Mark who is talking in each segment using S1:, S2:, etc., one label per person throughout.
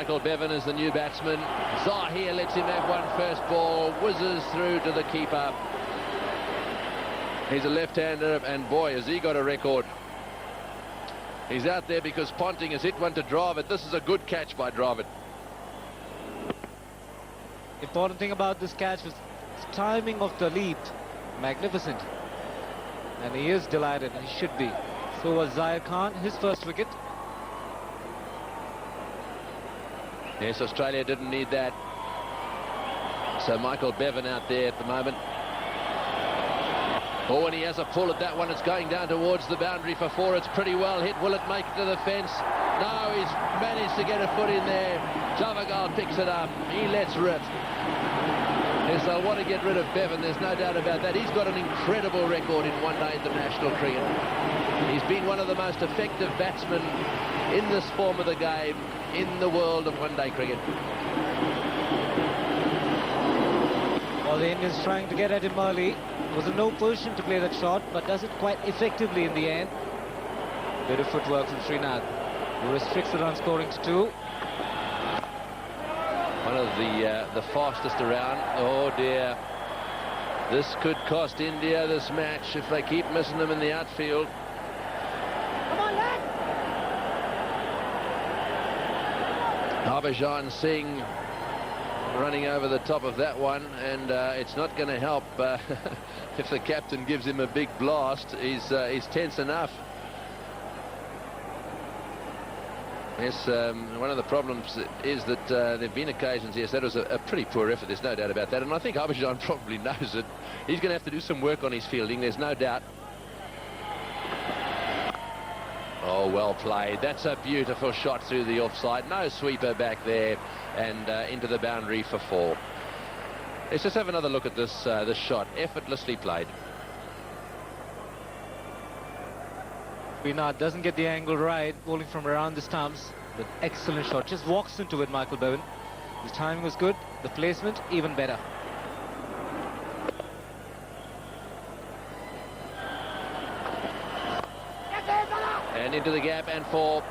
S1: Micheal Bevan is the new batsman. Zahir lets him have one first ball, whizzes through to the keeper. He's a left-hander, and boy, has he got a record. He's out there because Ponting has hit one to Dravid. This is a good catch by Dravid.
S2: Important thing about this catch was the timing of the leap. Magnificent. And he is delighted, and he should be. So was Zahir Khan, his first wicket.
S1: Yes, Australia didn't need that. So Micheal Bevan out there at the moment. Oh, and he has a pull at that one. It's going down towards the boundary for 4. It's pretty well hit. Will it make it to the fence? No, he's managed to get a foot in there. Javagal picks it up. He lets rip. Yes, they'll want to get rid of Bevan. There's no doubt about that. He's got an incredible record in one-day international cricket. He's been one of the most effective batsmen in this form of the game in the world of one-day cricket.
S2: Well, the Indians trying to get at him early. Was in no position to play that shot, but does it quite effectively in the end. Bit of footwork from Srinath, who restricts the run scoring to 2.
S1: One of the fastest around. Oh dear. This could cost India this match if they keep missing them in the outfield.
S3: Come on, lad!
S1: Harbhajan Singh running over the top of that one, and it's not going to help if the captain gives him a big blast. He's tense enough. Yes, one of the problems is that there have been occasions, yes, that was a pretty poor effort, there's no doubt about that, and I think Harbhajan probably knows it. He's going to have to do some work on his fielding, there's no doubt. Oh, well played. That's a beautiful shot through the offside. No sweeper back there, and into the boundary for 4. Let's just have another look at this shot. Effortlessly played.
S2: Srinath doesn't get the angle right, bowling from around the stumps, but excellent shot. Just walks into it, Micheal Bevan. His timing was good, the placement even better.
S1: And into the gap, and 4.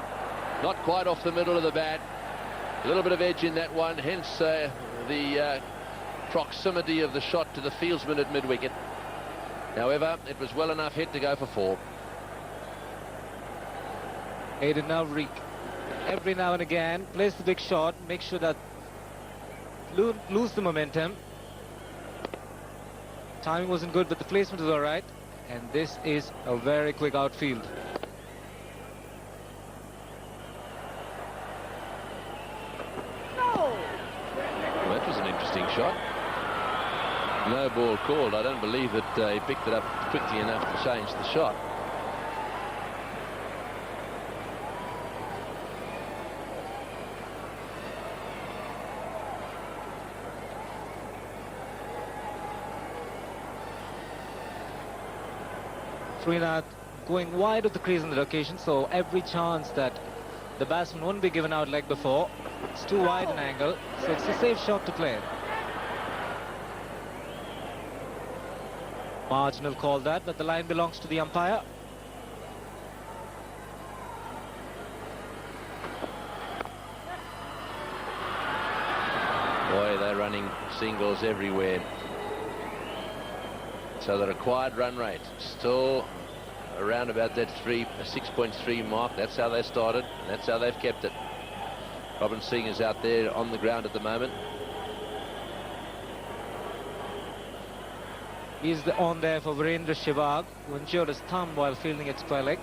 S1: Not quite off the middle of the bat. A little bit of edge in that one, hence the proximity of the shot to the fieldsman at mid-wicket. However, it was well enough hit to go for 4.
S2: Hayden now every now and again plays the big shot, make sure that lose the momentum. Timing wasn't good, but the placement was all right, and this is a very quick outfield.
S1: Well, that was an interesting shot. No ball called. I don't believe that he picked it up quickly enough to change the shot.
S2: Srinath going wide of the crease on that occasion, so every chance that the batsman won't be given out like before. It's too wide an angle, so it's a safe shot to play. Marginal call that, but the line belongs to the umpire.
S1: Boy, they're running singles everywhere. So the required run rate still around about that 6.3 mark. That's how they started, and that's how they've kept it. Robin Singh is out there on the ground at the moment.
S2: He's on there for Virendra Sehwag, who injured his thumb while fielding at square leg.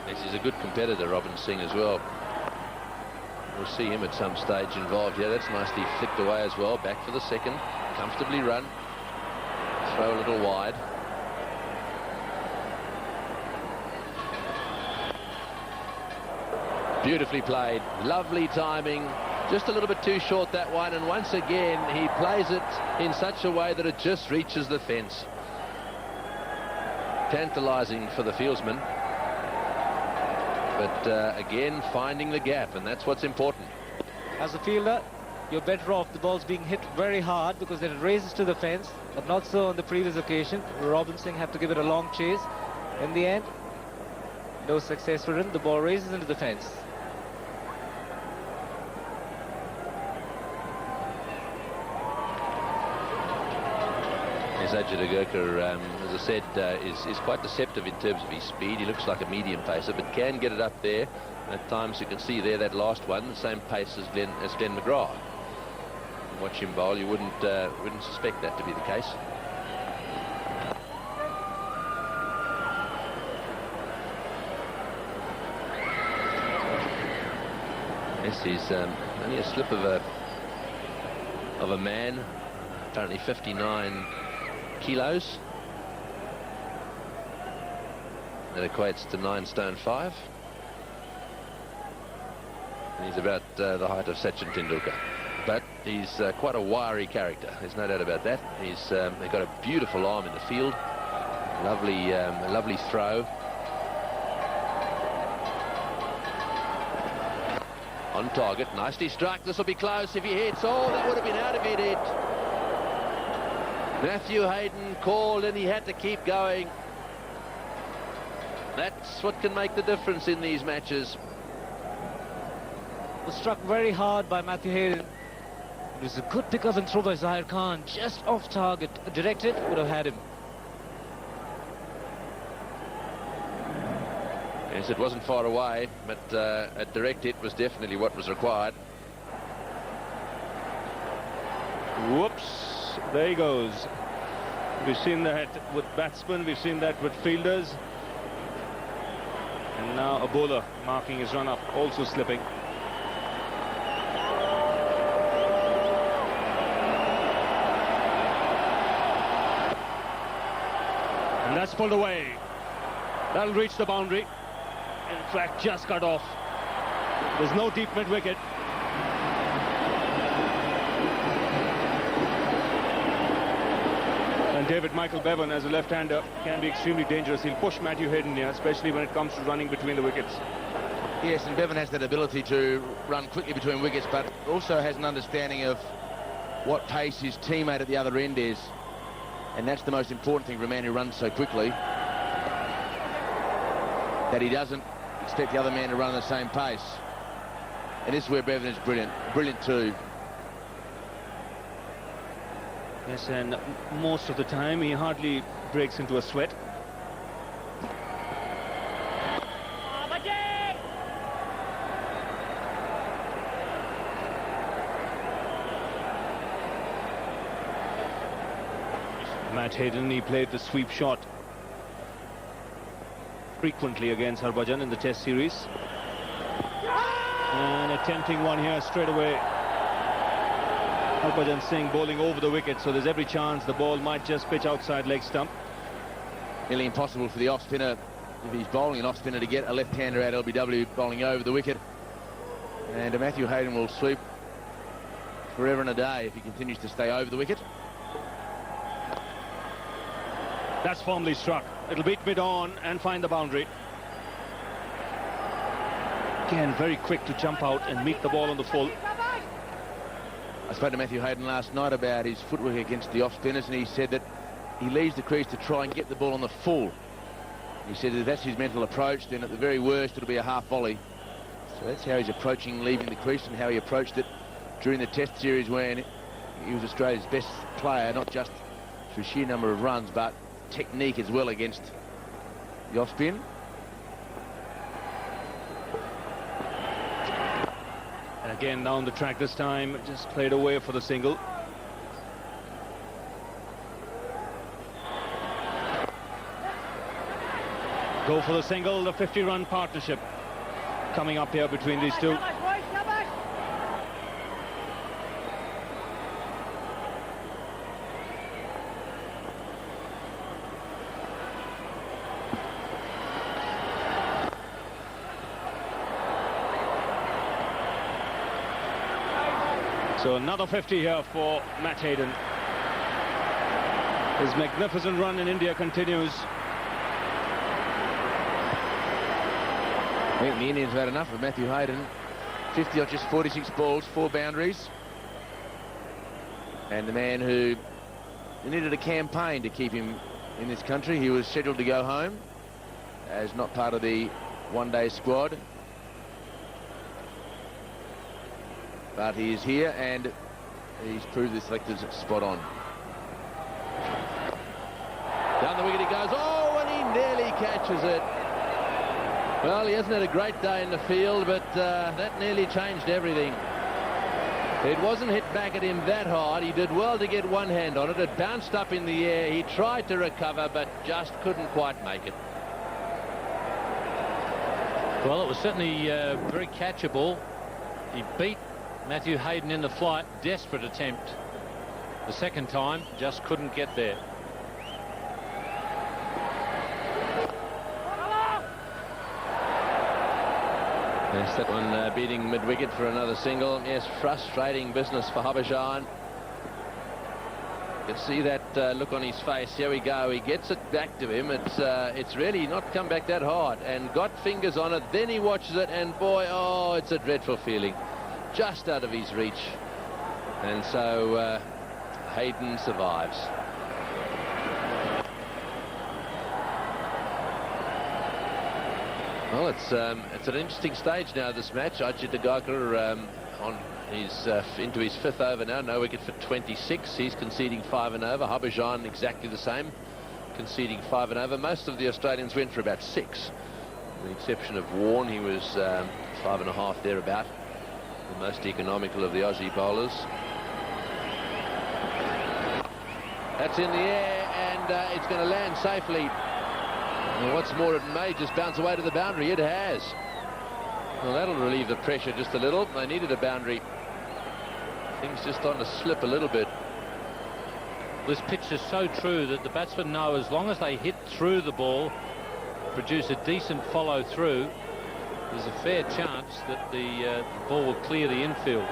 S1: He's a good competitor, Robin Singh, as well. We'll see him at some stage involved. Yeah, that's nicely flicked away as well. Back for the second. Comfortably run. Throw a little wide. Beautifully played. Lovely timing. Just a little bit too short, that one. And once again, he plays it in such a way that it just reaches the fence. Tantalizing for the fieldsman. But again, finding the gap, and that's what's important.
S2: As a fielder, you're better off the ball's being hit very hard because then it raises to the fence, but not so on the previous occasion. Robinson had to give it a long chase. In the end, no success for him. The ball raises into the fence.
S1: Ajit Agarkar, as I said, is quite deceptive in terms of his speed. He looks like a medium pacer, but can get it up there. At times you can see there that last one, the same pace as Glenn McGrath. Watch him bowl, you wouldn't suspect that to be the case. Yes, he's only a slip of a man, apparently 59 kilos. That equates to 9 stone 5. And he's about the height of Sachin Tendulkar. But he's quite a wiry character, there's no doubt about that. They've got a beautiful arm in the field. Lovely throw. On target, nicely struck. This will be close if he hits. Oh, that would have been out if he'd hit. Matthew Hayden called and he had to keep going. That's what can make the difference in these matches.
S2: Was struck very hard by Matthew Hayden. It was a good pick-up and throw by Zahir Khan, just off target. Directed, would have had him.
S1: Yes, it wasn't far away, but a direct hit was definitely what was required.
S4: Whoops, there he goes. We've seen that with batsmen, we've seen that with fielders. And now a bowler marking his run-up, also slipping. And that's pulled away. That'll reach the boundary. In fact, just cut off. There's no deep mid-wicket. And Michael Bevan, as a left-hander, can be extremely dangerous. He'll push Matthew Hayden here, especially when it comes to running between the wickets.
S5: Yes, and Bevan has that ability to run quickly between wickets, but also has an understanding of what pace his teammate at the other end is. And that's the most important thing for a man who runs so quickly, that he doesn't expect the other man to run at the same pace. And this is where Bevan is brilliant too.
S4: Yes, and most of the time he hardly breaks into a sweat. Matt Hayden, he played the sweep shot frequently against Harbhajan in the Test series. And attempting one here straight away. Harbhajan Singh bowling over the wicket, so there's every chance the ball might just pitch outside leg stump.
S5: Nearly impossible for the off-spinner, if he's bowling an off-spinner, to get a left-hander at LBW bowling over the wicket. And Matthew Hayden will sweep forever and a day if he continues to stay over the wicket.
S4: That's firmly struck. It'll beat mid-on and find the boundary. Again, very quick to jump out and meet the ball on the full.
S5: I spoke to Matthew Hayden last night about his footwork against the off-spinners, and he said that he leaves the crease to try and get the ball on the full. He said that that's his mental approach, then at the very worst it'll be a half volley. So that's how he's approaching leaving the crease and how he approached it during the Test series when he was Australia's best player, not just through sheer number of runs, but technique as well against the off-spin.
S4: And again down the track this time, just played away for the single. Go for the single, the 50-run partnership coming up here between these two. So another 50 here for Matt Hayden. His magnificent run in India continues.
S5: I think the Indians have had enough of Matthew Hayden. 50 on just 46 balls, 4 boundaries. and the man who needed a campaign to keep him in this country. He was scheduled to go home as not part of the one-day squad, but he is here and he's proved the selectors spot on.
S1: Down the wicket he goes. Oh, and he nearly catches it. Well, he hasn't had a great day in the field, but that nearly changed everything. It wasn't hit back at him that hard. He did well to get one hand on it. It bounced up in the air. He tried to recover, but just couldn't quite make it.
S6: Well, it was certainly very catchable. He beat Matthew Hayden in the flight. Desperate attempt. The second time, just couldn't get there.
S1: Yes, that one beating mid-wicket for another single. Yes, frustrating business for Habashan. You can see that look on his face. Here we go. He gets it back to him. It's really not come back that hard and got fingers on it. Then he watches it and boy, oh, it's a dreadful feeling. Just out of his reach. And so Hayden survives. Well, it's an interesting stage now, this match. Ajit Agarkar on his into his 5th over now. No wicket for 26. He's conceding 5 and over. Habashan exactly the same, conceding 5 and over. Most of the Australians went for about 6, with the exception of Warne. He was 5.5 thereabout. The most economical of the Aussie bowlers. That's in the air and it's going to land safely. And what's more, it may just bounce away to the boundary. It has. Well, that'll relieve the pressure just a little. They needed a boundary. Things just on to slip a little bit.
S6: This pitch is so true that the batsmen know as long as they hit through the ball, produce a decent follow through, there's a fair chance that the ball will clear the infield.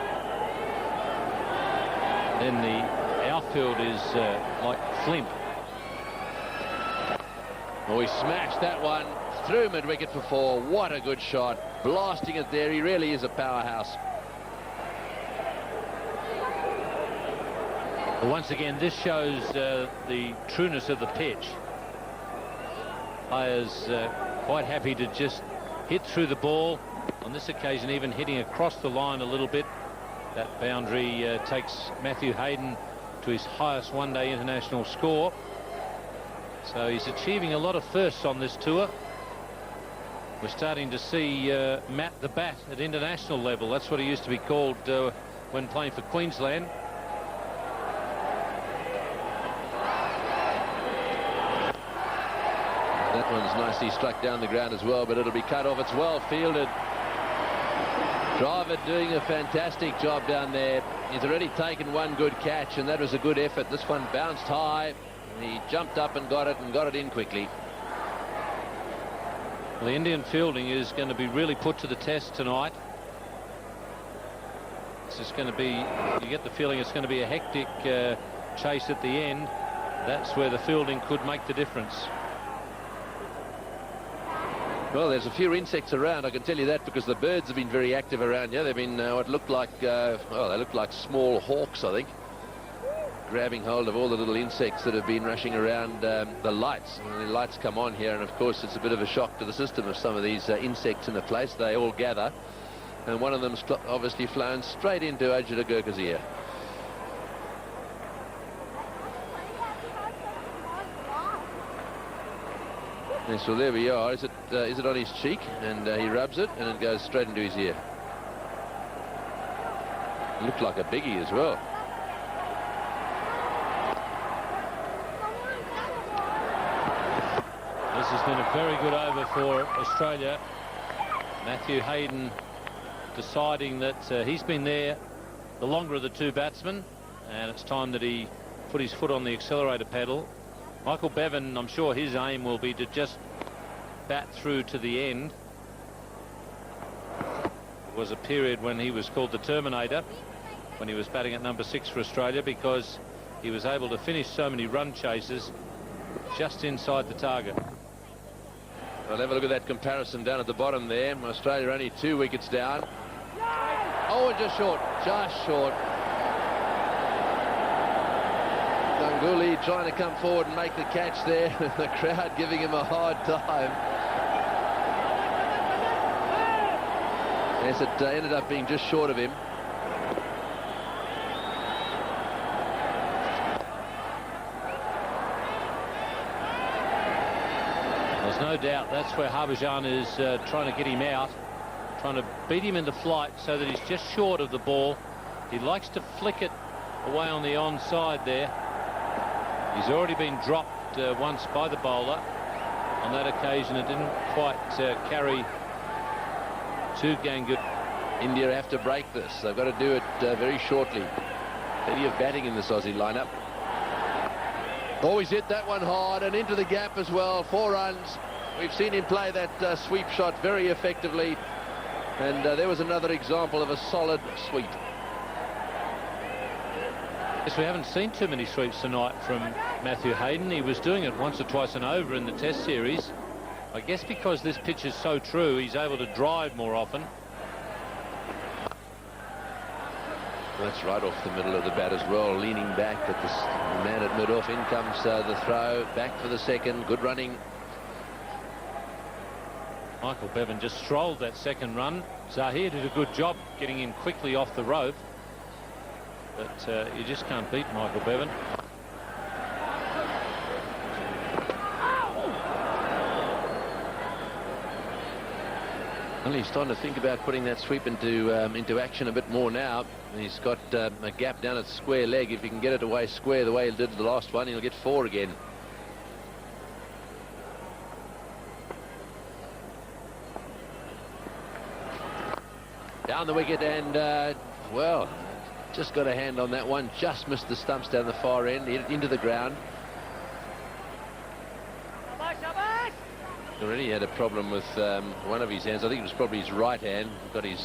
S6: Then the outfield is like flint.
S1: Oh, he smashed that one through mid-wicket for 4. What a good shot. Blasting it there. He really is a powerhouse.
S6: Well, once again, this shows the trueness of the pitch. Players quite happy to just hit through the ball. On this occasion, even hitting across the line a little bit. That boundary takes Matthew Hayden to his highest one-day international score. So he's achieving a lot of firsts on this tour. We're starting to see Matt the Bat at international level. That's what he used to be called when playing for Queensland.
S1: That one's nicely struck down the ground as well, but it'll be cut off. It's well fielded. Driver doing a fantastic job down there. He's already taken one good catch, and that was a good effort. This one bounced high. He jumped up and got it in quickly.
S6: Well, the Indian fielding is going to be really put to the test tonight. This is going to be, you get the feeling it's going to be a hectic chase at the end. That's where the fielding could make the difference.
S1: Well, there's a few insects around, I can tell you that, because the birds have been very active around here. They've been what looked like, well, they look like small hawks, I think, grabbing hold of all the little insects that have been rushing around the lights. And the lights come on here, and of course it's a bit of a shock to the system of some of these insects in the place. They all gather, and one of them's obviously flown straight into Ajit Agarkar's ear. Yes, well, there we are. Is it on his cheek? And he rubs it, and it goes straight into his ear. It looked like a biggie as well.
S6: This has been a very good over for Australia. Matthew Hayden deciding that he's been there the longer of the two batsmen, and it's time that he put his foot on the accelerator pedal. Michael Bevan, I'm sure his aim will be to just bat through to the end. There was a period when he was called the Terminator, when he was batting at number 6 for Australia, because he was able to finish so many run chases just inside the target.
S1: Well, have a look at that comparison down at the bottom there. Australia only 2 wickets down. Oh, and just short. Ganguly trying to come forward and make the catch there. The crowd giving him a hard time. Yes, it ended up being just short of him.
S6: There's no doubt that's where Harbhajan is trying to get him out, trying to beat him into flight so that he's just short of the ball. He likes to flick it away on the onside there. He's already been dropped once by the bowler. On that occasion, it didn't quite carry to Ganguly.
S1: India have to break this. They've got to do it very shortly. Plenty of batting in this Aussie lineup. Always hit that one hard and into the gap as well. 4 runs. We've seen him play that sweep shot very effectively. And there was another example of a solid sweep.
S6: Yes, we haven't seen too many sweeps tonight from Matthew Hayden. He was doing it once or twice and over in the Test series. I guess because this pitch is so true, he's able to drive more often.
S1: That's right off the middle of the bat as well, leaning back at the man at mid-off. In comes the throw, back for the second. Good running.
S6: Michael Bevan just strolled that second run. Zahir did a good job getting in quickly off the rope. But you just can't beat Michael Bevan.
S1: Well, he's starting to think about putting that sweep into action a bit more now. He's got a gap down at square leg. If he can get it away square the way he did the last one, he'll get 4 again. Down the wicket and, well, just got a hand on that one. Just missed the stumps down the far end, hit it into the ground. Already had a problem with one of his hands. I think it was probably his right hand. Got his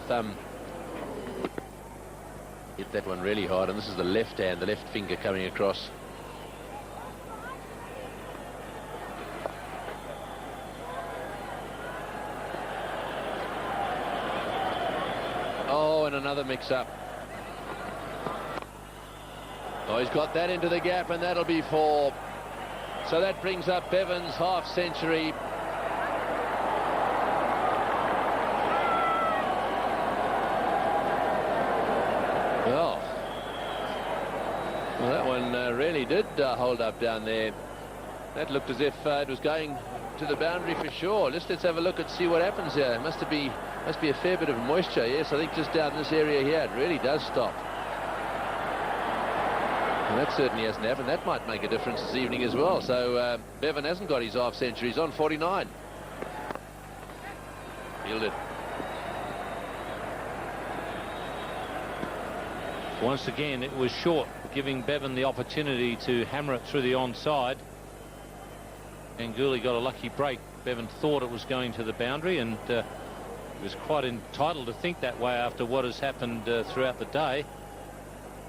S1: thumb. Hit that one really hard, and this is the left hand, the left finger coming across. Oh, and another mix-up. Oh, he's got that into the gap, and that'll be 4. So that brings up Bevan's half-century. Well, that one really did hold up down there. That looked as if it was going to the boundary for sure. Let's have a look and see what happens here. It must be a fair bit of moisture. Yes, I think just down this area here, it really does stop. And that certainly hasn't happened. That might make a difference this evening as well. So Bevan hasn't got his half-century. He's on 49. Fielded.
S6: Once again, it was short, giving Bevan the opportunity to hammer it through the onside. Ganguly got a lucky break. Bevan thought it was going to the boundary, and he was quite entitled to think that way after what has happened throughout the day.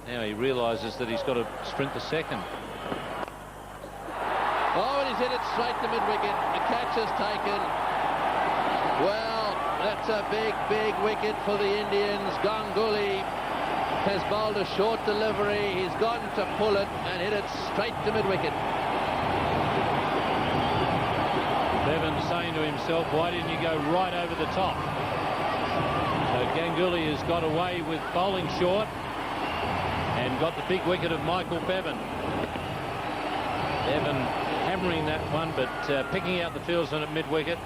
S6: Now he realises that he's got to sprint the second.
S1: Oh, and he's hit it straight to mid-wicket. The catch is taken. Well, that's a big, big wicket for the Indians. Ganguly has bowled a short delivery. He's gone to pull it and hit it straight to mid-wicket.
S6: Bevan saying to himself, why didn't you go right over the top? So Ganguly has got away with bowling short and got the big wicket of Michael Bevan. Bevan hammering that one, but picking out the fieldsman at mid-wicket.